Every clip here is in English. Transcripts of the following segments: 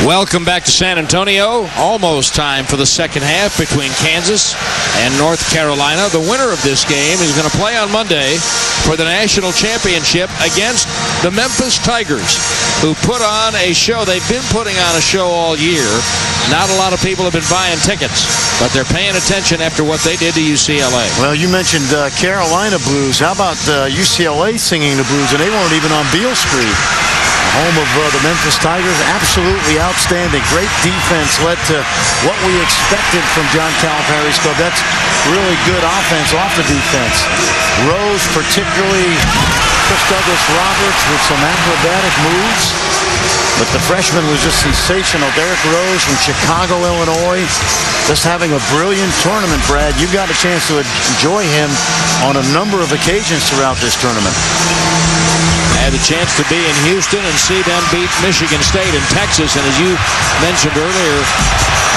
Welcome back to San Antonio. Almost time for the second half between Kansas and North Carolina. The winner of this game is going to play on Monday for the national championship against the Memphis Tigers, who put on a show. They've been putting on a show all year. Not a lot of people have been buying tickets, but they're paying attention after what they did to UCLA. Well, you mentioned Carolina blues. How about UCLA singing the blues? And they weren't even on Beale Street. Home of the Memphis Tigers. Absolutely outstanding. Great defense led to what we expected from John Calipari's club. That's really good offense off the defense. Rose, particularly Chris Douglas Roberts, with some acrobatic moves. But the freshman was just sensational. Derrick Rose from Chicago, Illinois, just having a brilliant tournament, Brad. You got a chance to enjoy him on a number of occasions throughout this tournament. I had the chance to be in Houston and see them beat Michigan State and Texas. And as you mentioned earlier,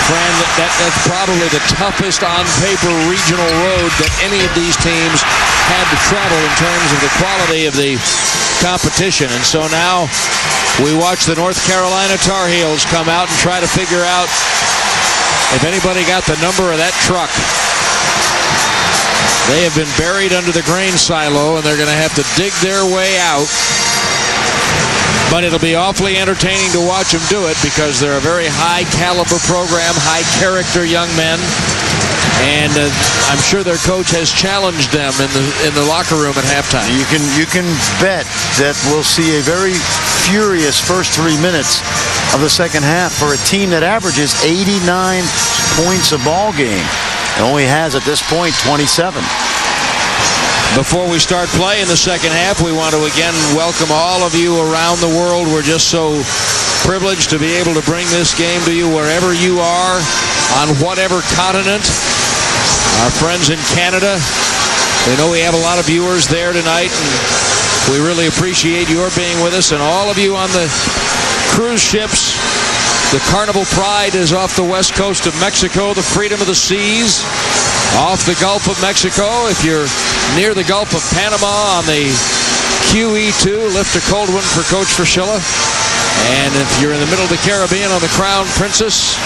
Fran, that's probably the toughest on-paper regional road that any of these teams had to travel in terms of the quality of the competition. And so now we watch the North Carolina Tar Heels come out and try to figure out if anybody got the number of that truck. They have been buried under the grain silo, and they're going to have to dig their way out. But it'll be awfully entertaining to watch them do it because they're a very high-caliber program, high-character young men. And I'm sure their coach has challenged them in the locker room at halftime. You can bet that we'll see a very furious first 3 minutes of the second half for a team that averages 89 points a ball game. It only has, at this point, 27. Before we start play in the second half, we want to again welcome all of you around the world. We're just so privileged to be able to bring this game to you wherever you are, on whatever continent. Our friends in Canada, we know we have a lot of viewers there tonight, and we really appreciate your being with us. And all of you on the cruise ships. The Carnival Pride is off the west coast of Mexico, the Freedom of the Seas off the Gulf of Mexico. If you're near the Gulf of Panama on the QE2, lift a cold one for Coach Fraschilla. And if you're in the middle of the Caribbean on the Crown Princess,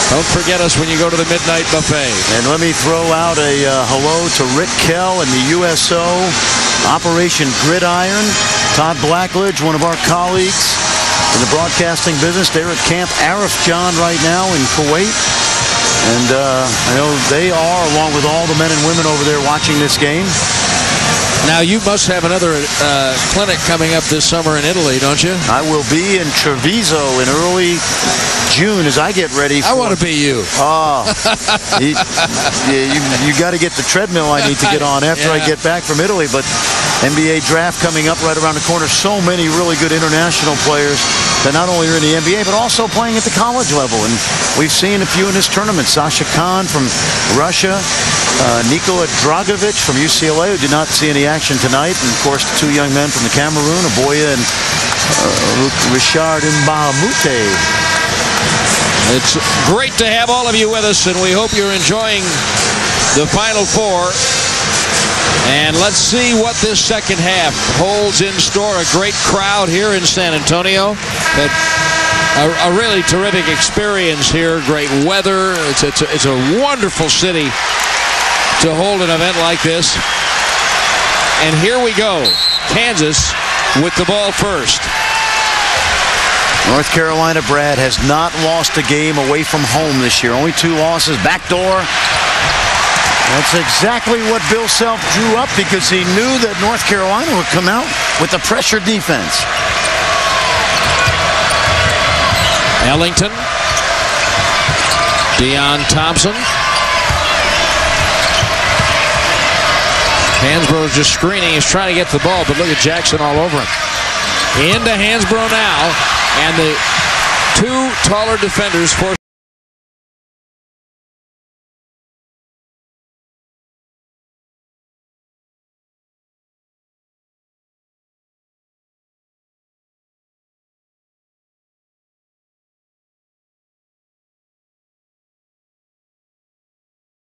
don't forget us when you go to the midnight buffet. And let me throw out a hello to Rick Kell and the USO, Operation Gridiron, Todd Blackledge, one of our colleagues in the broadcasting business. They're at Camp Arif John right now in Kuwait. And I know they are, along with all the men and women over there watching this game. Now, you must have another clinic coming up this summer in Italy, don't you? I will be in Treviso in early June as I get ready for... I want to be you. Oh. you got to get the treadmill I need to get on after I get back from Italy. But NBA draft coming up right around the corner. So many really good international players that not only are in the NBA, but also playing at the college level. And we've seen a few in this tournament. Sasha Khan from Russia, Nikola Dragovic from UCLA, who did not see any action tonight. And, of course, the two young men from the Cameroon, Aboya and Richard Mbamute. It's great to have all of you with us, and we hope you're enjoying the Final Four. And let's see what this second half holds in store. A great crowd here in San Antonio. A really terrific experience here. Great weather. It's a wonderful city to hold an event like this. And here we go. Kansas with the ball first. North Carolina, Brad, has not lost a game away from home this year. Only 2 losses. Backdoor. That's exactly what Bill Self drew up because he knew that North Carolina would come out with the pressure defense. Ellington. Deion Thompson. Hansbrough's just screening. He's trying to get the ball, but look at Jackson all over him. Into Hansbrough now, and the 2 taller defenders force